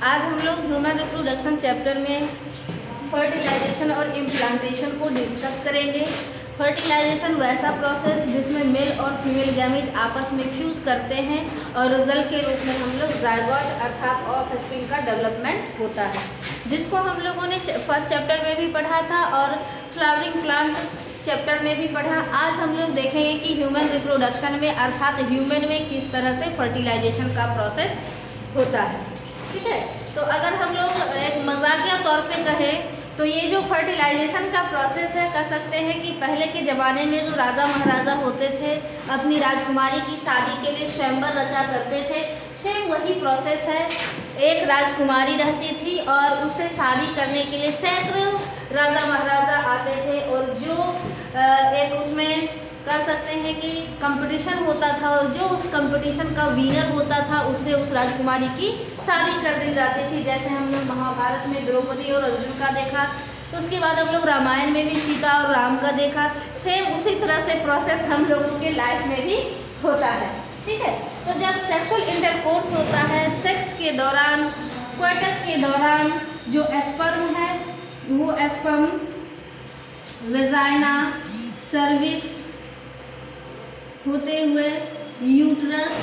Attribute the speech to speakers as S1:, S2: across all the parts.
S1: आज हम लोग ह्यूमन रिप्रोडक्शन चैप्टर में फर्टिलाइजेशन और इम्प्लांटेशन को डिस्कस करेंगे। फर्टिलाइजेशन वैसा प्रोसेस जिसमें मेल और फीमेल गैमीट आपस में फ्यूज़ करते हैं और रिजल्ट के रूप में हम लोग जायगोट अर्थात ऑफस्प्रिंग का डेवलपमेंट होता है, जिसको हम लोगों ने फर्स्ट चैप्टर में भी पढ़ा था और फ्लावरिंग प्लांट चैप्टर में भी पढ़ा। आज हम लोग देखेंगे कि ह्यूमन रिप्रोडक्शन में अर्थात ह्यूमन में किस तरह से फर्टिलाइजेशन का प्रोसेस होता है। ठीक है, तो अगर हम लोग एक मजाकिया तौर पे कहें तो ये जो फर्टिलाइजेशन का प्रोसेस है, कह सकते हैं कि पहले के ज़माने में जो राजा महाराजा होते थे अपनी राजकुमारी की शादी के लिए स्वयंवर रचा करते थे, सेम वही प्रोसेस है। एक राजकुमारी रहती थी और उससे शादी करने के लिए सैकड़ों राजा महाराजा आते थे और जो एक उसमें कह सकते हैं कि कंपटीशन होता था और जो उस कंपटीशन का विनर होता था उससे उस राजकुमारी की शादी कर दी जाती थी। जैसे हम लोग महाभारत में द्रौपदी और अर्जुन का देखा, तो उसके बाद हम लोग रामायण में भी सीता और राम का देखा। सेम उसी तरह से प्रोसेस हम लोगों के लाइफ में भी होता है। ठीक है, तो जब सेक्सुअल इंटरकोर्स होता है, सेक्स के दौरान, क्वार्टस के दौरान जो स्पर्म है वो स्पर्म वेजाइना, सर्विक्स होते हुए यूट्रस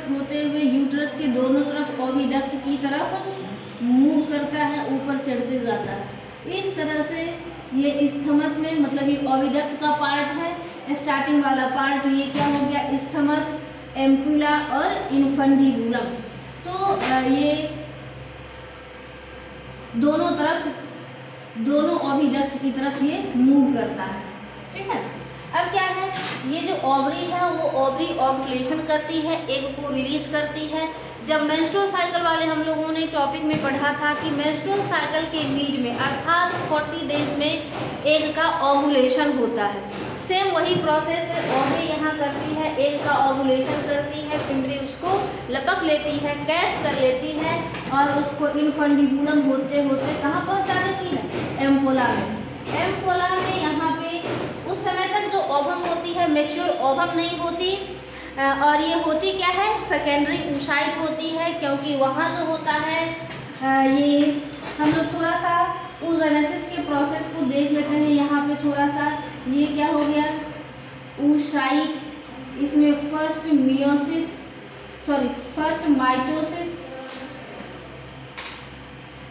S1: होते हुए यूट्रस के दोनों तरफ ओविडक्ट की तरफ मूव करता है, ऊपर चढ़ते जाता है। इस तरह से ये इस्थमस में, मतलब ये ओविडक्ट का पार्ट है, स्टार्टिंग वाला पार्ट ये क्या हो गया, इस्थमस, एम्पुला और इन्फंडिबुलम। तो ये दोनों तरफ, दोनों ओविडक्ट की तरफ ये मूव करता है। ठीक है, अब क्या है, ये जो ओवरी है वो ओवरी ओवुलेशन करती है, एग को रिलीज करती है। जब मेंस्ट्रुअल साइकिल वाले हम लोगों ने टॉपिक में पढ़ा था कि मेंस्ट्रुअल साइकिल के मीड में अर्थात 40 डेज में एग का ओवुलेशन होता है। सेम वही प्रोसेस है, ओवरी यहाँ करती है, एग का ओवुलेशन करती है, पिंडली उसको लपक लेती है, कैच कर लेती है और उसको इन्फंडिबुलम होते होते कहाँ पहुँचा देती है, एम्पोला में। एम्पोला में यहाँ पे उस समय तक जो ओवम होती है मैच्योर ओवम नहीं होती और ये होती क्या है, सेकेंडरी oocyte होती है, क्योंकि वहाँ जो होता है ये हम लोग थोड़ा सा oogenesis के प्रोसेस को देख लेते हैं। यहाँ पे थोड़ा सा ये क्या हो गया, oocyte, इसमें फर्स्ट माइटोसिस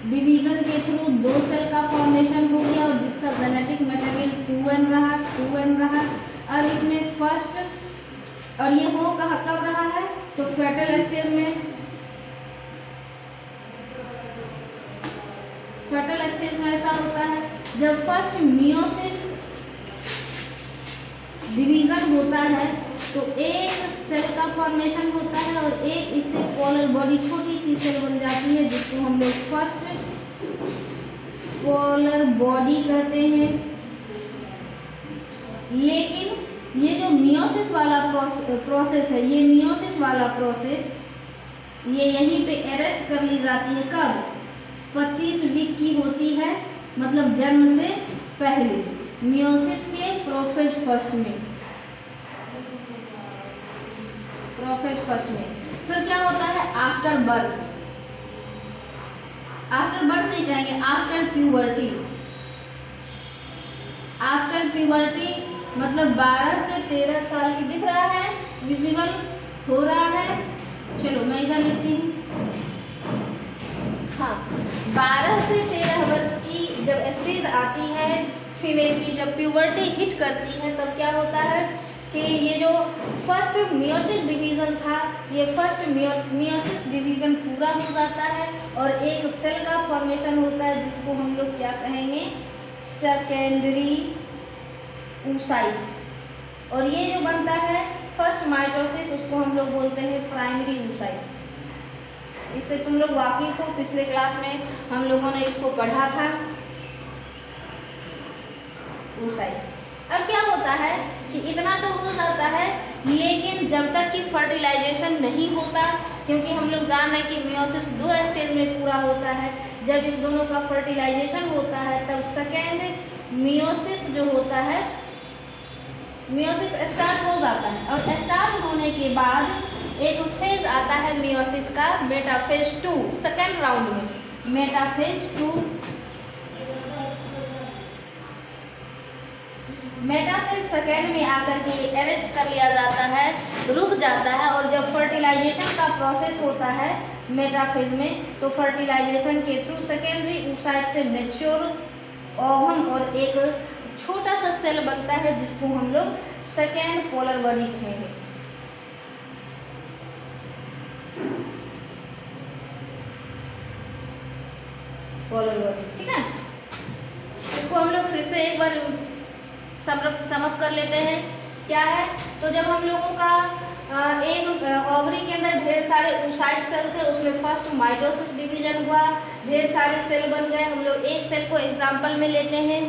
S1: डिवीजन के थ्रू 2 सेल का फॉर्मेशन हो गया और जिसका जेनेटिक मटेरियल 2n रहा। अब इसमें फर्स्ट, और ये हो कब रहा है, तो फेटल स्टेज में, फेटल स्टेज में ऐसा होता है जब फर्स्ट मियोसिस डिवीजन होता है तो एक सेल का फॉर्मेशन होता है और एक इससे पोलर बॉडी छोटी सी सेल बन जाती है जिसको हम लोग फर्स्ट पोलर बॉडी कहते हैं। लेकिन ये जो मियोसिस वाला प्रोसेस है, ये मियोसिस वाला प्रोसेस ये यहीं पे अरेस्ट कर ली जाती है। कब, 25 वीक की होती है, मतलब जन्म से पहले, मियोसिस के प्रोफेज फर्स्ट में। फिर क्या होता है, आफ्टर बर्थ, आफ्टर बर्थ नहीं कहेंगे, आफ्टर प्यूबर्टी। आफ्टर प्यूबर्टी मतलब 12 से 13 साल की, दिख रहा है, विजिबल हो रहा है, चलो मैं इधर लिखती हूँ। हाँ, 12 से 13 वर्ष की जब स्टेज आती है फीमेल की, जब प्यूबर्टी हिट करती है, तब क्या होता है कि ये जो फर्स्ट मियोटिक डिवीज़न था, ये फर्स्ट मियोसिस डिवीज़न पूरा हो जाता है और एक सेल का फॉर्मेशन होता है जिसको हम लोग क्या कहेंगे, सेकेंडरी oocyte। और ये जो बनता है फर्स्ट माइटोसिस, उसको हम लोग बोलते हैं प्राइमरी oocyte। इससे तुम लोग वाकिफ हो, पिछले क्लास में हम लोगों ने इसको पढ़ा था, oocyte। अब क्या होता है कि इतना तो हो जाता है, लेकिन जब तक कि फर्टिलाइजेशन नहीं होता, क्योंकि हम लोग जान रहे हैं कि मियोसिस 2 स्टेज में पूरा होता है। जब इस दोनों का फर्टिलाइजेशन होता है तब सेकेंड मियोसिस जो होता है, मियोसिस स्टार्ट हो जाता है और स्टार्ट होने के बाद एक फेज आता है मियोसिस का, मेटाफेज 2, सेकेंड राउंड में, मेटाफेज 2। मेटाफेज सेकेंड में आकर के अरेस्ट कर लिया जाता है, रुक जाता है। और जब फर्टिलाइजेशन का प्रोसेस होता है मेटाफेज में, तो फर्टिलाइजेशन के थ्रू सेकेंडरी oocyte से मैच्योर ओवम और एक छोटा सा सेल बनता है जिसको हम लोग सेकेंड पोलर बॉडी कहेंगे। पोलर बॉडी, ठीक है। इसको हम लोग फिर से एक बार समअप कर लेते हैं। क्या है, तो जब हम लोगों का एक ओवरी के अंदर ढेर सारे oocyte सेल थे, उसमें फर्स्ट माइटोसिस डिवीजन हुआ, ढेर सारे सेल बन गए। हम लोग एक सेल को एग्जांपल में लेते हैं।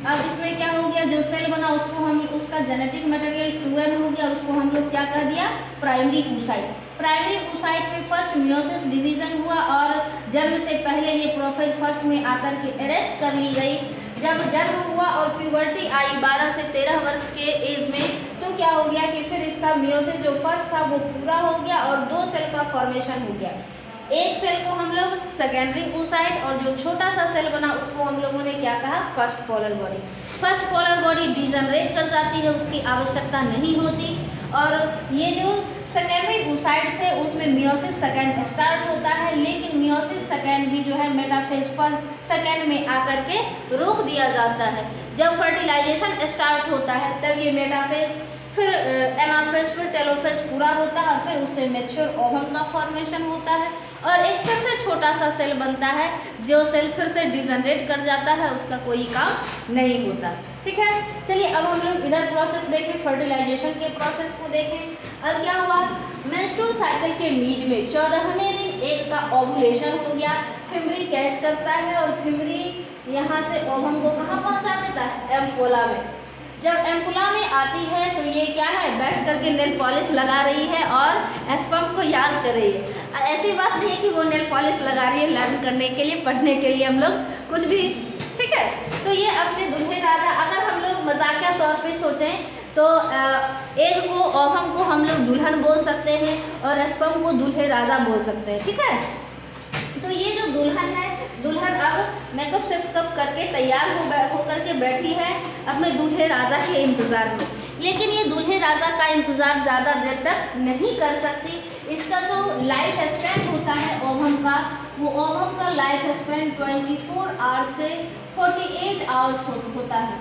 S1: अब इसमें क्या हो गया, जो सेल बना उसको हम उसका जेनेटिक मटेरियल 2n हो गया, उसको हम लोग क्या कर दिया, प्राइमरी oocyte। प्राइमरी oocyte में फर्स्ट मियोसिस डिवीजन हुआ और जन्म से पहले ये प्रोफेज फर्स्ट में आकर के अरेस्ट कर ली गई। जब जन्म हुआ और प्यूबर्टी आई 12 से 13 वर्ष के एज में, तो क्या हो गया कि फिर इसका मियोसिस जो फर्स्ट था वो पूरा हो गया और 2 सेल का फॉर्मेशन हो गया। एक सेल को हम लोग सेकेंडरी oocyte और जो छोटा सा सेल बना उसको हम लोगों ने क्या कहा, first polar body. First polar body degenerate कर जाती है, उसकी आवश्यकता नहीं होती। और ये जो सेकेंडरी oocyte थे उसमें मियोसिस सेकेंड स्टार्ट होता है, लेकिन मियोसिस सेकेंड भी जो है मेटाफेज फर्स्ट सेकेंड में आकर के रोक दिया जाता है। जब फर्टिलाइजेशन स्टार्ट होता है तब ये मेटाफेज, फिर एनाफेज, फिर टेलोफेज पूरा होता है, फिर उससे मैच्योर ओवम का फॉर्मेशन होता है और एक फिर से छोटा सा सेल बनता है, जो सेल फिर से डिजनरेट कर जाता है, उसका कोई काम नहीं होता। ठीक है, चलिए अब हम लोग इधर प्रोसेस देखें, फर्टिलाइजेशन के प्रोसेस को देखें। अब क्या हुआ, मेंस्ट्रुअल साइकिल के मीड में 14वें दिन एक का ओवुलेशन हो गया, फिमरी कैच करता है और फिमरी यहाँ से ओवम को कहाँ पहुँचा देता है, एम्पोला में। जब एम्पुला में आती है तो ये क्या है, बैठ करके नेल पॉलिश लगा रही है और स्पर्म को याद कर रही है। ऐसी बात नहीं है कि वो नेल पॉलिश लगा रही है लर्न करने के लिए, पढ़ने के लिए हम लोग कुछ भी, ठीक है। तो ये अपने दूल्हे राजा, अगर हम लोग मजाकिया तौर पे सोचें तो एग को, ओवम को हम लोग दुल्हन बोल सकते हैं और स्पर्म को दूल्हे राजा बोल सकते हैं, ठीक है। तो ये जो दुल्हन है, दुल्हन अब मेकअप सेकअप करके तैयार हो करके बैठी है अपने दूल्हे राजा के इंतज़ार में। लेकिन ये दूल्हे राजा का इंतज़ार ज़्यादा देर तक नहीं कर सकती। इसका जो लाइफ स्पैन होता है ओवम का, वो ओवम का लाइफ स्पैन 24 आवर्स से 48 आवर्स होता है,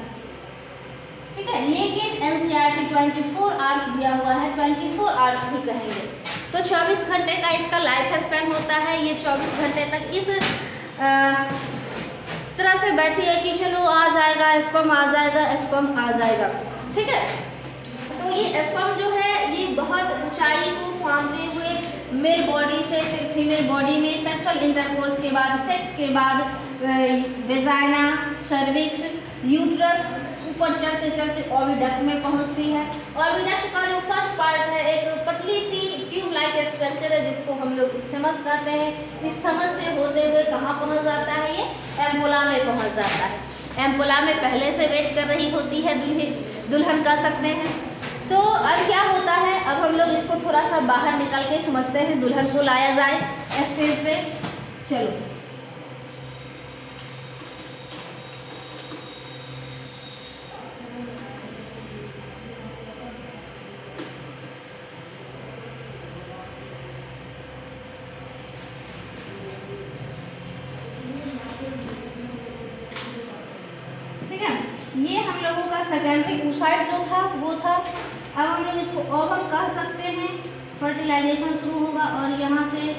S1: ठीक है। लेकिन एनसीईआरटी 24 आवर्स दिया हुआ है, 24 आवर्स ही कहेंगे। तो 24 घंटे का इसका लाइफ स्पैन होता है। ये 24 घंटे तक इस तरह से बैठी है कि चलो आ जाएगा स्पर्म, आ जाएगा स्पर्म, आ जाएगा, ठीक है। तो ये स्पर्म जो है ये बहुत ऊंचाई को फांदते हुए मेल बॉडी से फिर फीमेल बॉडी में सेक्सुअल इंटरकोर्स के बाद, सेक्स के बाद वेजाइना, सर्विक्स, यूट्रस ऊपर चढ़ते चढ़ते ओविडक्ट में पहुंचती है। ओविडक्ट का जो फर्स्ट पार्ट है एक पतली सी ट्यूब लाइक स्ट्रक्चर है जिसको हम लोग स्थमस कहते हैं। स्थमस से होते हुए कहाँ पहुंच जाता है, ये एम्पुला में पहुंच जाता है। एम्पुला में पहले से वेट कर रही होती है दुल्हन कह सकते हैं। तो अब क्या होता है, अब हम लोग इसको थोड़ा सा बाहर निकल के समझते हैं, दुल्हन को लाया जाए स्टेज पे। चलो ये हम लोगों का सेकेंडरी oocyte जो था वो था। अब हम लोग इसको ओवम कह सकते हैं। फर्टिलाइजेशन शुरू होगा और यहाँ से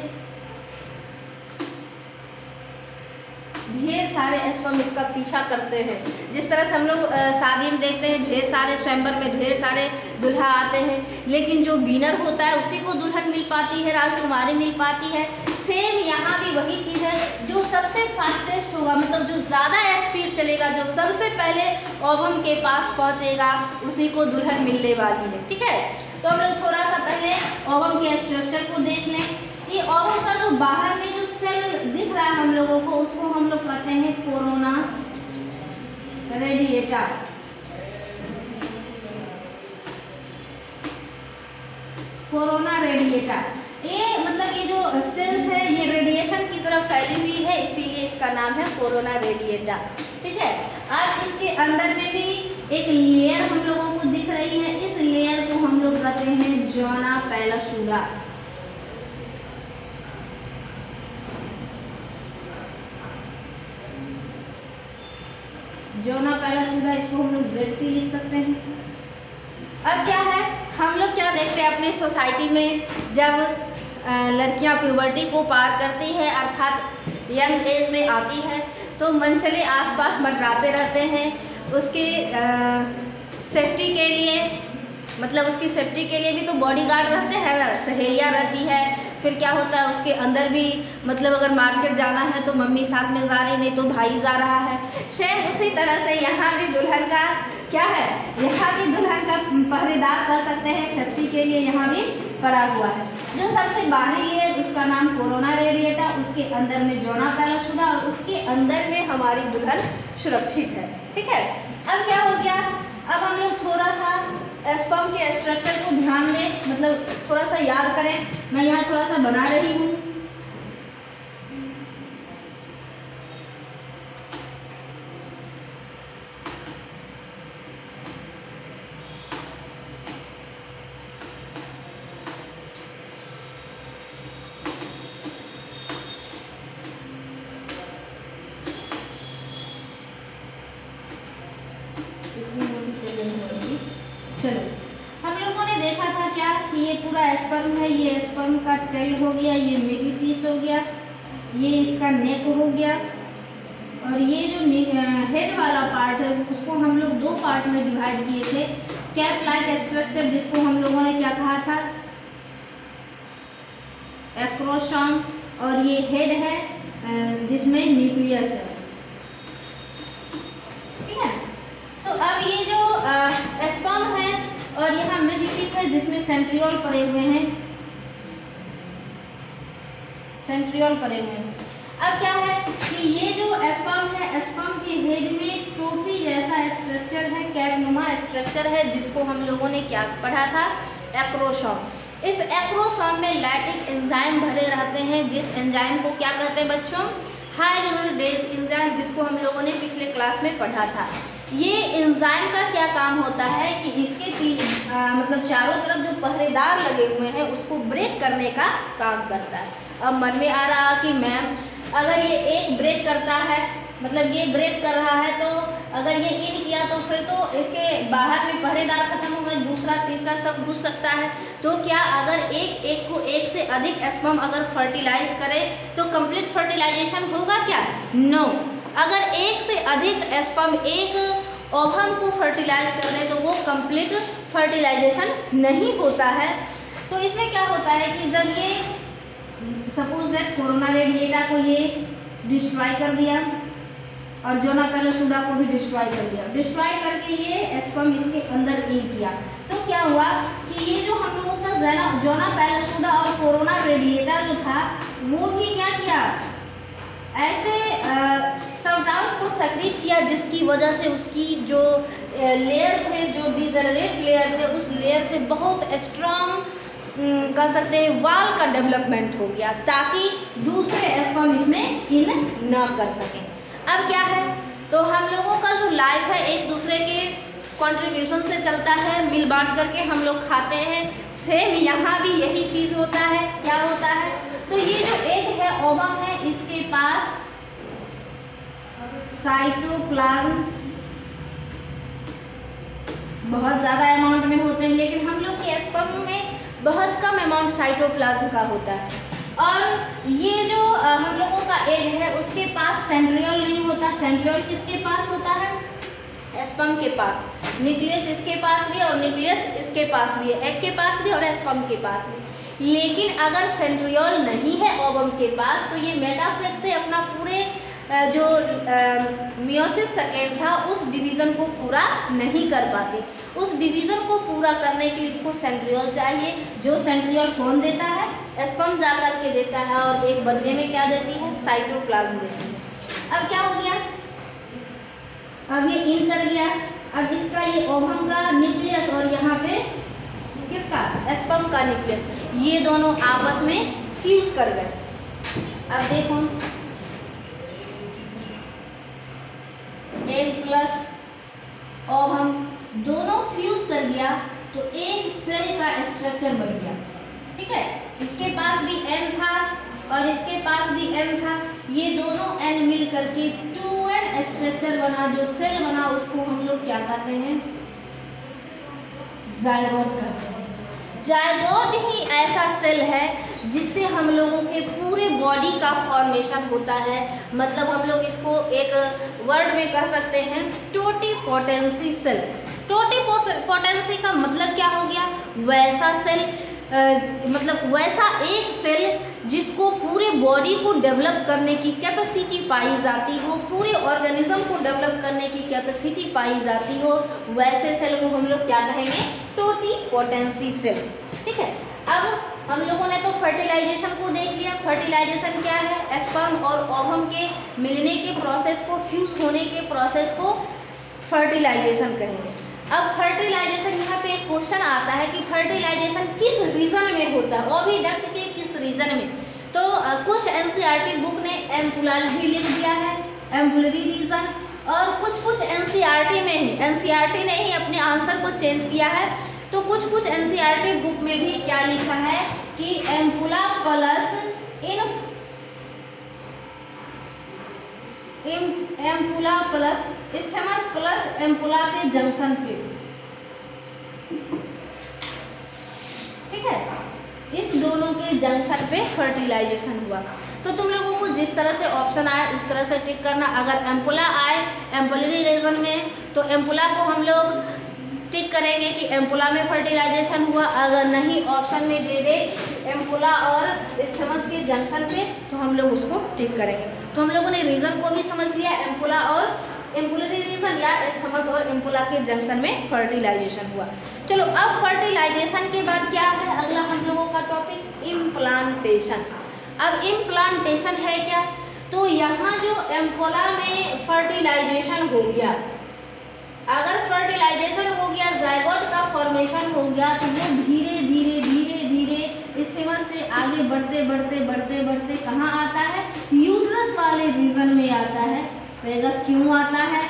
S1: ढेर सारे स्पर्म इसका पीछा करते हैं। जिस तरह से हम लोग शादी में देखते हैं ढेर सारे स्वयंवर में ढेर सारे दुल्हा आते हैं, लेकिन जो विनर होता है उसी को दुल्हन मिल पाती है, राजकुमारी मिल पाती है। सेम यहाँ भी वही चीज़ है, जो सबसे फास्टेस्ट होगा, मतलब जो ज़्यादा स्पीड चलेगा, जो सबसे पहले ओवम के पास पहुँचेगा उसी को दुल्हन मिलने वाली है, ठीक है। तो हम लोग थोड़ा सा पहले ओवम के स्ट्रक्चर को देख लें। ये ओवम का जो बाहर में जो सेल दिख रहा है हम लोगों को, उसको हम लोग कहते हैं कोरोना रेडिएटा। Corona radiata. ये मतलब ये जो सेल्स है ये रेडिएशन की तरफ फैली हुई है, इसीलिए इसका नाम है कोरोना रेडिएटा। ठीक है। अब इसके अंदर में भी एक लेयर हम लोगों को दिख रही है, इस लेयर को हम लोग कहते हैं ज़ोना पेलोसुडा। ज़ोना पेलोसुडा, इसको हम लोग ZP लिख सकते हैं। अब क्या है, हम लोग क्या देखते हैं अपनी सोसाइटी में, जब लड़कियां प्यूबर्टी को पार करती है अर्थात यंग एज में आती है, तो मनचले आसपास मंडराते रहते हैं। उसकी सेफ्टी के लिए, मतलब उसकी सेफ्टी के लिए भी तो बॉडीगार्ड रहते हैं, सहेलियाँ रहती है। फिर क्या होता है उसके अंदर भी, मतलब अगर मार्केट जाना है तो मम्मी साथ में जा रही, नहीं तो भाई जा रहा है। सेम उसी तरह से यहाँ भी दुल्हन का क्या है, यहाँ भी दुल्हन का पहरेदार कर सकते हैं, सेफ्टी के लिए यहाँ भी पड़ा हुआ है। जो सबसे बाहरी है उसका नाम कोरोना रेडिएटा, उसके अंदर में ज़ोना पेलोसुडा और उसके अंदर में हमारी दुल्हन सुरक्षित है। ठीक है। अब क्या हो गया, अब हम लोग थोड़ा सा स्पर्म के स्ट्रक्चर को ध्यान दें, मतलब थोड़ा सा याद करें। मैं यहाँ थोड़ा सा बना रही हूँ। चलो, हम लोगों ने देखा था क्या कि ये पूरा स्पर्म है, ये स्पर्म का टेल हो गया, ये मिडिल पीस हो गया, ये इसका नेक हो गया, और ये जो हेड वाला पार्ट है उसको हम लोग दो पार्ट में डिवाइड किए थे। कैप लाइक स्ट्रक्चर, जिसको हम लोगों ने क्या कहा था, एक्रोसोम, और ये हेड है जिसमें न्यूक्लियस है। ठीक है। तो अब ये जो स्पर्म है और यहाँ मिडिल पीस है जिसमें सेंट्रियोल पड़े हुए हैं, सेंट्रियोल पड़े हुए हैं। अब क्या है कि ये जो स्पर्म है, स्पर्म के हेड में टोपी जैसा स्ट्रक्चर है, कैपनुमा स्ट्रक्चर है, जिसको हम लोगों ने क्या पढ़ा था, एक्रोसोम। इस एक्रोसोम में लैक्टिक एंजाइम भरे रहते हैं, जिस एंजाइम को क्या कहते हैं बच्चों, हाइड्रोडेज एंजाइम, जिसको हम लोगों ने पिछले क्लास में पढ़ा था। ये एंजाइम का क्या काम होता है कि इसके मतलब चारों तरफ जो पहरेदार लगे हुए हैं उसको ब्रेक करने का काम करता है। अब मन में आ रहा कि मैम अगर ये एक ब्रेक करता है, मतलब ये ब्रेक कर रहा है, तो अगर ये इन किया तो फिर तो इसके बाहर में पहरेदार खत्म हो गए, दूसरा तीसरा सब घुस सकता है। तो क्या अगर एक को एक से अधिक स्पर्म अगर फर्टिलाइज करे तो कंप्लीट फर्टिलाइजेशन होगा क्या? नो। अगर एक से अधिक स्पर्म एक ओवम को फर्टिलाइज कर रहे तो वो कंप्लीट फर्टिलाइजेशन नहीं होता है। तो इसमें क्या होता है कि जब ये सपोज दैट कोरोना रेडिएटा को ये डिस्ट्रॉय कर दिया और ज़ोना पेलोसुडा को भी डिस्ट्रॉय कर दिया, डिस्ट्रॉय करके ये स्पर्म इसके अंदर इन किया, तो क्या हुआ कि ये जो हम लोगों का ज़ोना पेलोसुडा और कोरोना रेडिएटा जो था वो भी क्या किया, ऐसे सबटांस को सक्रिय किया, जिसकी वजह से उसकी जो लेयर थे, जो डिजनरेट लेयर थे, उस लेयर से बहुत स्ट्रॉन्ग कह सकते हैं वाल का डेवलपमेंट हो गया, ताकि दूसरे स्पर्म इसमें इन न कर सकें। अब क्या है, तो हम लोगों का जो लाइफ है एक दूसरे के कंट्रीब्यूशन से चलता है, मिल बांट करके हम लोग खाते हैं। सेम यहाँ भी यही चीज़ होता है। क्या होता है, तो ये जो एग है, ओवम है, इसके पास साइटोप्लाज्म बहुत ज़्यादा अमाउंट में होते हैं, लेकिन हम लोग के स्पर्म में बहुत कम अमाउंट साइटोप्लाज्म का होता है। और ये जो हम लोगों का एग है उसके पास सेंट्रियोल नहीं होता। सेंट्रियोल किसके पास होता है? स्पर्म के पास। न्यूक्लियस इसके पास भी और न्यूक्लियस इसके पास भी है, एग के पास भी और स्पर्म के पास भी। लेकिन अगर सेंट्रियोल नहीं है ओवम के पास, तो ये मेटाफ्लेक्स से अपना पूरे जो मियोसिस सेकेंड था उस डिवीज़न को पूरा नहीं कर पाती। उस डिवीज़न को पूरा करने के लिए इसको सेंट्रियोल चाहिए, जो सेंट्रियोल कौन देता है? स्पर्म जा कर के देता है, और एक बदले में क्या देती है? साइटोप्लाज्म देती है। अब क्या हो गया, अब ये इन कर गया, अब इसका ये ओवम का न्यूक्लियस और यहाँ पे किसका, स्पर्म का न्यूक्लियस, ये दोनों आपस में फ्यूज कर गए। अब देखो एग प्लस ओवम दोनों फ्यूज कर गया तो एक सेल का स्ट्रक्चर बन गया। ठीक है, इसके पास भी एन था और इसके पास भी एन था, ये दोनों एन मिल करके 2n स्ट्रक्चर बना, जो सेल बना उसको हम लोग क्या कहते हैं, जायगोट कहते हैं। जायगोट ही ऐसा सेल है जिससे हम लोगों के पूरे बॉडी का फॉर्मेशन होता है। मतलब हम लोग इसको एक वर्ड में कह सकते हैं टोटिपोटेंसी सेल। टोटिपोटेंसी का मतलब क्या हो गया, वैसा सेल, मतलब वैसा एक सेल जिसको पूरे बॉडी को डेवलप करने की कैपेसिटी पाई जाती हो, पूरे ऑर्गेनिज्म को डेवलप करने की कैपेसिटी पाई जाती हो, वैसे सेल को हम लोग क्या कहेंगे, टोटिपोटेंसी सेल। ठीक है, अब हम लोगों ने तो फर्टिलाइजेशन को देख लिया। फर्टिलाइजेशन क्या है, स्पर्म और ओवम के मिलने के प्रोसेस को, फ्यूज होने के प्रोसेस को फर्टिलाइजेशन कहेंगे। अब फर्टिलाइजेशन, यहाँ पे एक क्वेश्चन आता है कि फर्टिलाइजेशन किस रीजन में होता है, ओविडक्ट के किस रीजन में। तो कुछ एनसीईआरटी बुक ने एम्पुलर भी लिख दिया है, एम्पुलरी रीजन, और कुछ एनसीईआरटी में ही, एनसीईआरटी ने ही अपने आंसर को चेंज किया है। तो कुछ एनसीईआरटी बुक में भी क्या लिखा है कि ampulla plus ampulla plus isthmus plus ampulla के जंक्शन पे, ठीक है, इस दोनों के जंक्शन पे फर्टिलाइजेशन हुआ। तो तुम लोगों को जिस तरह से ऑप्शन आए उस तरह से टिक करना। अगर एम्पुला आए एम्पुलरी रीजन में तो एम्पुला को हम लोग टिक करेंगे कि एम्पुला में फर्टिलाइजेशन हुआ। अगर नहीं ऑप्शन में दे दे एम्पुला और इस्थेमस के जंक्शन पे तो हम लोग उसको टिक करेंगे। तो हम लोगों ने रीजन को भी समझ लिया, एम्पुला और एम्पुलरी रीजन या इस्थेमस और एम्पुला के जंक्शन में फर्टिलाइजेशन हुआ। चलो अब फर्टिलाइजेशन के बाद क्या है, अगला हम लोगों का टॉपिक इम्प्लांटेशन। अब इम्प्लांटेशन है क्या, तो यहाँ जो एम्पुला में फर्टिलाइजेशन हो गया, अगर फर्टिलाइजेशन हो गया, जायगोट का फॉर्मेशन हो गया, तो वो धीरे धीरे धीरे धीरे इस्थेमस से आगे बढ़ते बढ़ते बढ़ते बढ़ते कहाँ आता है, यूट्रस वाले रीजन में आता है। कहेगा क्यों आता है,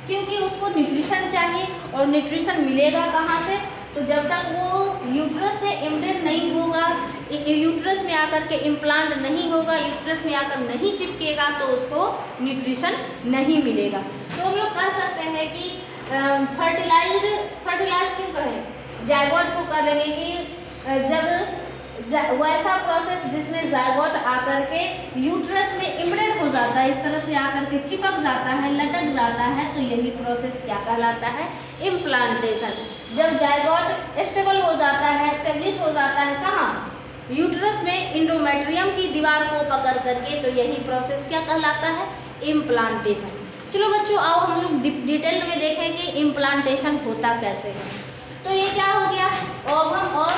S1: क्योंकि उसको न्यूट्रिशन चाहिए, और न्यूट्रिशन मिलेगा कहाँ से, तो जब तक वो यूट्रस से इम्प्रेंट नहीं होगा, यूट्रस में आकर के इम्प्लांट नहीं होगा, यूट्रस में आकर नहीं चिपकेगा, तो उसको न्यूट्रिशन नहीं मिलेगा। तो हम लोग कह सकते हैं कि फर्टिलाइज क्यों कहें, जायगोट को करेंगे कि जब वैसा प्रोसेस जिसमें जायगोट आकर के यूट्रस में इम्प्रेंट हो जाता है, इस तरह से आकर के चिपक जाता है, लटक जाता है, तो यही प्रोसेस क्या कहलाता है, इम्प्लांटेशन। जब जायगोट स्टेबल हो जाता है, एस्टेब्लिश हो जाता है कहाँ, यूट्रस में इंडोमेट्रियम की दीवार को पकड़ करके, तो यही प्रोसेस क्या कहलाता है, इम्प्लांटेशन। चलो बच्चों आओ हम लोग डिटेल में देखें कि इम्प्लांटेशन होता कैसे है। तो ये क्या हो गया, ओवम और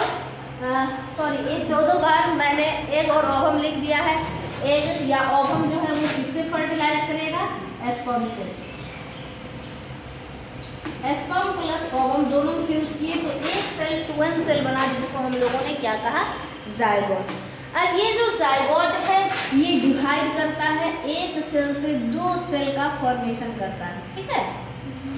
S1: सॉरी एक दो बार मैंने एग और ओवम लिख दिया है। एग या ओवम जो है वो किससे फर्टिलाइज करेगा, स्पर्म से। स्पर्म प्लस ओवम दोनों फ्यूज किए तो एक सेल 2n सेल बना, जिसको हम लोगों ने क्या कहा, जायगोट। अब ये जो जायगोट है ये डिवाइड करता है, एक सेल से 2 सेल का फॉर्मेशन करता है, ठीक है,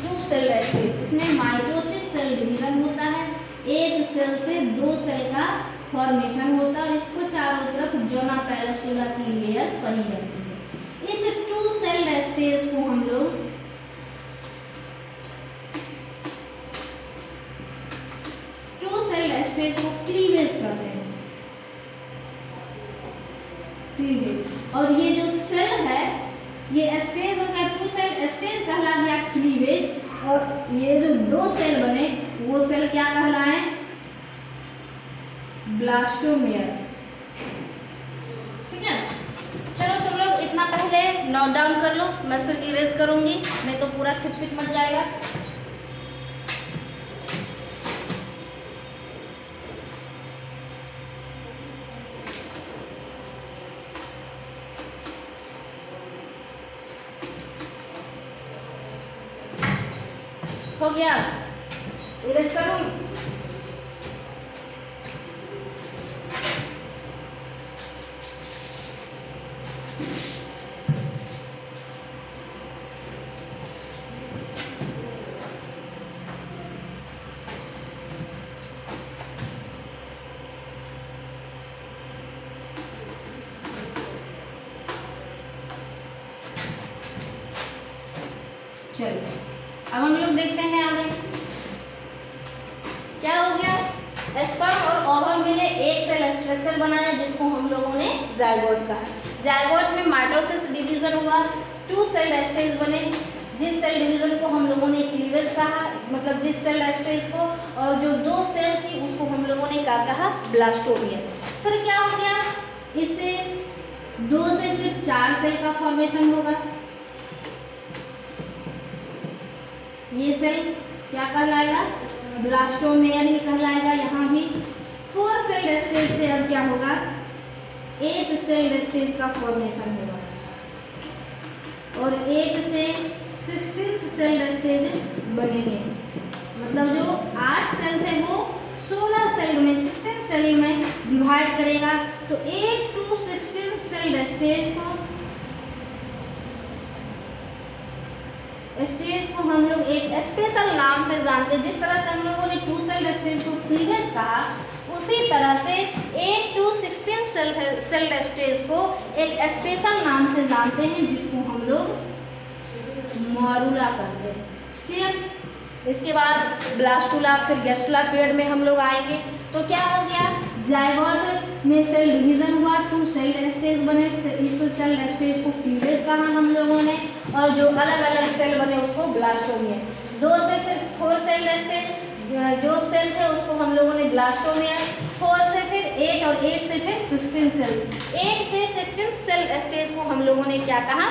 S1: 2 सेल स्टेज। इसमें माइटोसिस सेल डिवीजन होता है, एक सेल से 2 सेल का फॉर्मेशन होता है, इसको चारों तरफ जोना पेरासुला की लेयर बनी रहती है। इस 2 सेल स्टेज को हम लोग स्टेज को क्लीवेज कहते हैं, क्लीवेज। और ये जो सेल है ये स्टेज हो गया, 2 सेल स्टेज कहला गया क्लीवेज, और ये जो 2 सेल बने वो सेल क्या कहलाए, ब्लास्टोमेयर, ठीक है। चलो तुम लोग इतना पहले नोट डाउन कर लो, मैं फिर इरेज करूंगी, नहीं तो पूरा खिचपिच मच जाएगा। हो गया, इरेज करूं, चलिए अब हम लोग देखते हैं आगे क्या हो गया। स्पर्म और ओवम मिले एक सेल स्ट्रक्चर बनाया जिसको हम लोगों ने जायगोट कहा। जायगोट में माइटोसिस डिवीजन हुआ, 2 सेल स्टेज बने, जिस सेल डिवीजन को हम लोगों ने क्लीवेज कहा, मतलब जिस सेल स्टेज को, और जो 2 सेल थी उसको हम लोगों ने क्या कहा, ब्लास्टोमियर। फिर क्या हो गया, इससे 2 से फिर 4 सेल का फॉर्मेशन होगा। ये सेल क्या कहलाएगा, ब्लास्टोमेयर ही कहलाएगा। यहाँ भी 4 सेल स्टेज से अब क्या होगा, 8 सेल स्टेज का फॉर्मेशन होगा, और 8 से 16 सेल स्टेज बनेंगे। मतलब जो 8 सेल थे वो 16 सेल में, 16 सेल में डिवाइड करेगा। तो 8 to 16 सेल स्टेज को हम लोग एक स्पेशल नाम से जानते हैं। जिस तरह से हम लोगों ने 2 सेल स्टेज को क्लीवेज कहा, उसी तरह से 8 to 16 सेल स्टेज को एक स्पेशल नाम से जानते हैं जिसको हम लोग मॉरूला कहते हैं। क्लियर। इसके बाद ब्लास्टुला, फिर गेस्टुला पीरियड में हम लोग आएंगे। तो क्या हो गया, जायगोट में सेल डिवीजन हुआ, 2 सेल स्टेज बने, इस सेल स्टेज को क्लीवेज कहा हम लोगों ने, और जो अलग अलग सेल बने उसको ब्लास्टोमियर। 2 से फिर 4 सेल स्टेज, जो सेल थे उसको हम लोगों ने ब्लास्टोमियर, 4 से फिर 8 और 8 से फिर 16 सेल, 8 से 16 सेल स्टेज को हम लोगों ने क्या कहा,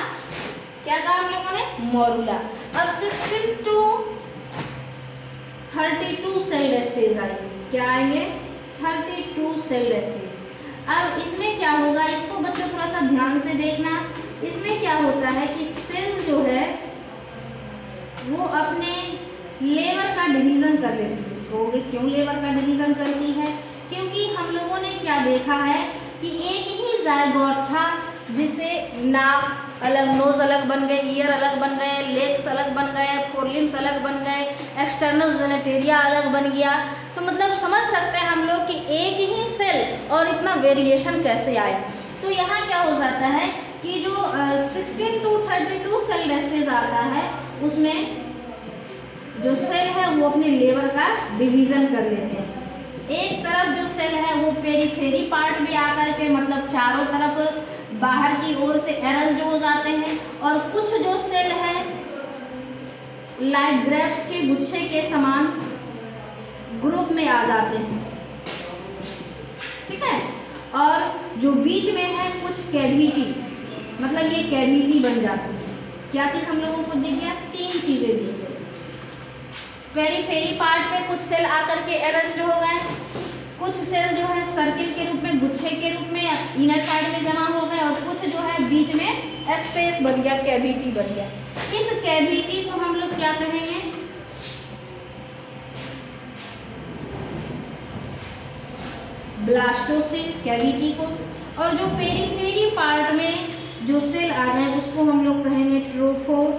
S1: हम लोगों ने मॉरूला। अब 16 to 32 सेल स्टेज आएंगे। क्या आएंगे, 32 सेल स्टेज। अब इसमें क्या होगा, इसको बच्चों थोड़ा सा ध्यान से देखना। इसमें क्या होता है कि सेल जो है वो अपने लेवर का डिवीजन कर लेती है। कहोगे क्यों लेवर का डिवीजन करती है, क्योंकि हम लोगों ने क्या देखा है कि एक ही जायगोट था जिससे नाक अलग, नोज अलग बन गए, ईयर अलग बन गए, लेग्स अलग बन गए, फोरलिम्स अलग बन गए, एक्सटर्नल जेनेटेरिया अलग बन गया। तो मतलब समझ सकते हैं हम लोग कि एक ही सेल और इतना वेरिएशन कैसे आया। तो यहाँ क्या हो जाता है कि जो 16 to 32 सेल स्टेज आता है उसमें जो सेल है वो अपने लेवर का डिवीजन कर लेते हैं। एक तरफ जो सेल है वो पेरीफेरी पार्ट में आकर के, मतलब चारों तरफ बाहर की ओर से अरेंज हो जाते हैं, और कुछ जो सेल है लाइक ग्रेप्स के गुच्छे के समान ग्रुप में आ जाते हैं। ठीक है। और जो बीच में है कुछ कैविटी, मतलब ये कैविटी बन जाती है। क्या चीज हम लोगों को दिख गया, 3 चीजें दिख गई। पेरीफेरी पार्ट पे कुछ सेल आकर के अरेंज हो गए, कुछ सेल जो है सर्किल के रूप में, गुच्छे के रूप में इनर साइड में जमा हो गए, और कुछ जो है बीच में स्पेस बन गया, कैविटी बन गया। इस कैविटी को हम लोग क्या कहेंगे, ब्लास्टोसेल कैविटी को। और जो पेरीफेरी पार्ट में जो सेल आ रहे हैं उसको हम लोग कहेंगे ट्रोफोब्लास्ट।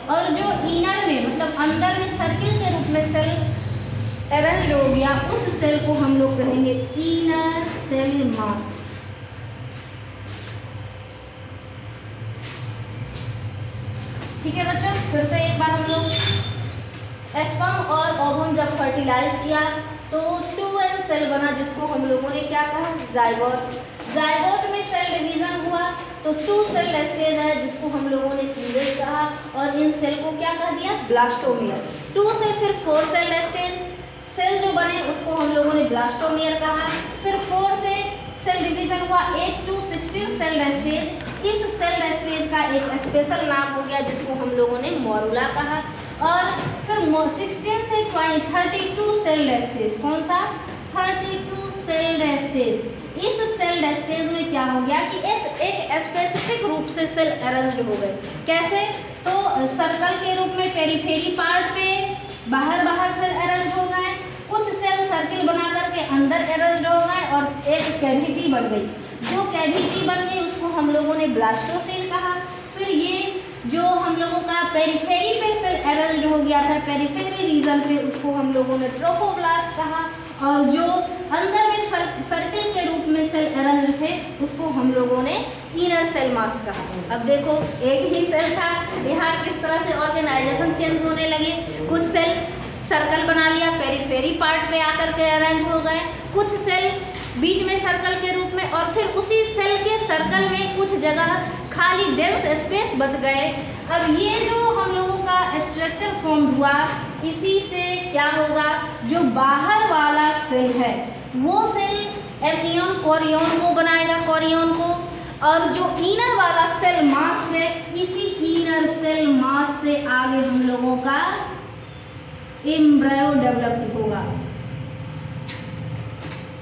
S1: और जो इनर में, मतलब अंदर में सर्किल के रूप में सेल अरेंज हो गया, उस सेल को हम लोग कहेंगे इनर सेल मास। ठीक है बच्चों, फिर से एक बार हम लोग, स्पर्म और ओवम जब फर्टिलाइज किया तो 2N सेल बना जिसको हम लोगों ने क्या कहा, जायगोट। जायगोट में सेल डिवीजन हुआ तो 2 सेल स्टेज है जिसको हम लोगों ने क्लीवेज कहा, और इन सेल को क्या कह दिया, ब्लास्टोमियर। 2 से फिर 4 सेल स्टेज, सेल जो बने उसको हम लोगों ने ब्लास्टोमियर कहा। फिर 4 से सेल डिवीजन हुआ 8 to 16 सेल स्टेज। इस सेल स्टेज का एक स्पेशल नाम हो गया जिसको हम लोगों ने मॉरूला कहा। और फिर 16 से 32 सेल स्टेज, कौन सा, 32 सेल स्टेज। इस सेल स्टेज में क्या हो गया कि एक स्पेसिफिक रूप से सेल अरेंज्ड हो गए। कैसे, तो सर्कल के रूप में पेरीफेरी पार्ट पे बाहर सेल अरेंज हो गए, कुछ सेल सर्किल बना करके अंदर अरेंज हो गए और एक कैविटी बन गई। जो कैविटी बन गई उसको हम लोगों ने ब्लास्टोसेल कहा। फिर ये जो हम लोगों का पेरिफेरी पे सेल अरेंज हो गया था, पेरिफेरी रीजन पे, उसको हम लोगों ने ट्रोफोब्लास्ट कहा। और जो अंदर में सर्किल के रूप में सेल अरेंज थे उसको हम लोगों ने इनर सेल मास कहा। अब देखो एक ही सेल था, यहाँ किस तरह से ऑर्गेनाइजेशन चेंज होने लगे। कुछ सेल सर्कल बना लिया, पेरिफेरी पार्ट पे आकर के अरेंज हो गए, कुछ सेल बीच में सर्कल के रूप में, और फिर उसी सेल के सर्कल में कुछ जगह खाली डेंस स्पेस बच गए। अब ये जो हम लोगों का स्ट्रक्चर फॉर्म हुआ, इसी से क्या होगा, जो बाहर वाला सेल है वो सेल एम्नियन कोरियन को बनाएगा, कोरियन को, और जो इनर वाला सेल मास है, इसी इनर सेल मास से आगे हम लोगों का एम्ब्रायो डेवलप होगा।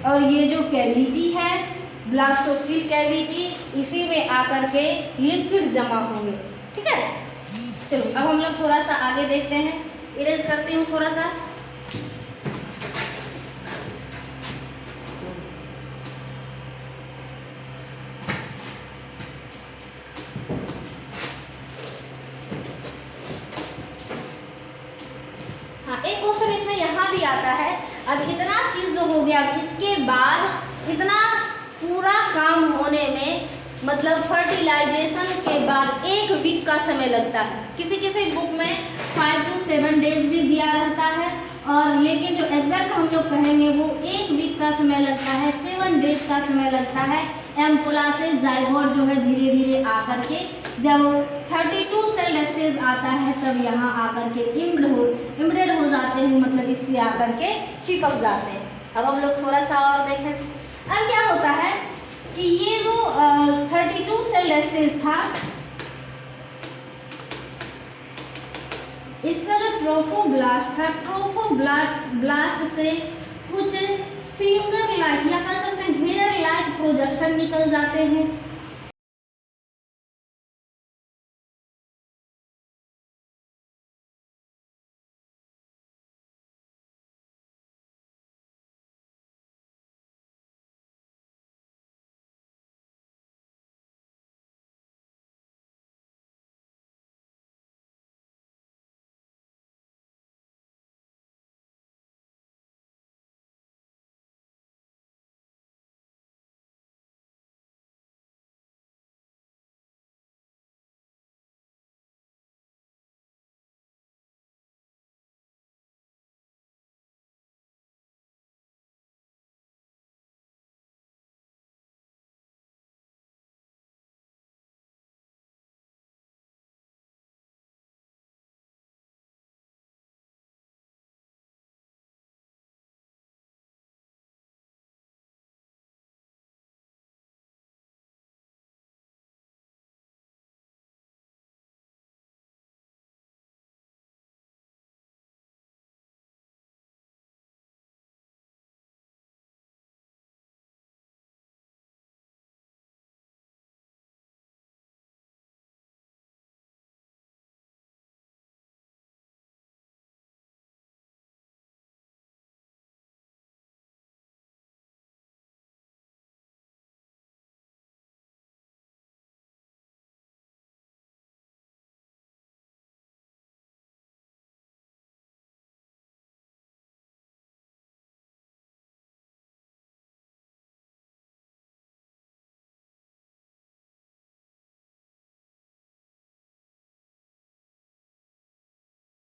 S1: और ये जो कैविटी है ब्लास्टोसील कैविटी, इसी में आकर के लिक्विड जमा होंगे। ठीक है, चलो अब हम लोग थोड़ा सा आगे देखते हैं। इरेज करती हूँ थोड़ा सा। हाँ, एक क्वेश्चन इसमें यहाँ भी आता है। अब इतना चीज जो हो गया, इसके बाद इतना पूरा काम होने में मतलब फर्टिलाइजेशन के बाद 1 वीक का समय लगता है। किसी किसी बुक में 5 to 7 डेज भी दिया रहता है, और लेकिन जो एग्जैक्ट हम लोग कहेंगे वो 1 वीक का समय लगता है, 7 डेज का समय लगता है। एम्पुला से जाइगोट जो है धीरे धीरे आकर के जब 32 सेल स्टेज आता है तब यहाँ आकर के इम्ब्रेड हो जाते हैं, मतलब इससे आकर के चिपक जाते हैं। अब हम लोग थोड़ा सा और देखें। अब क्या होता है कि ये जो 32 सेल स्टेज था, इसका जो ट्रोफोब्लास्ट था, ट्रोफोब्लास्ट से कुछ फिंगर लाइक या कह सकते हैं हेयर लाइक प्रोजेक्शन निकल जाते हैं,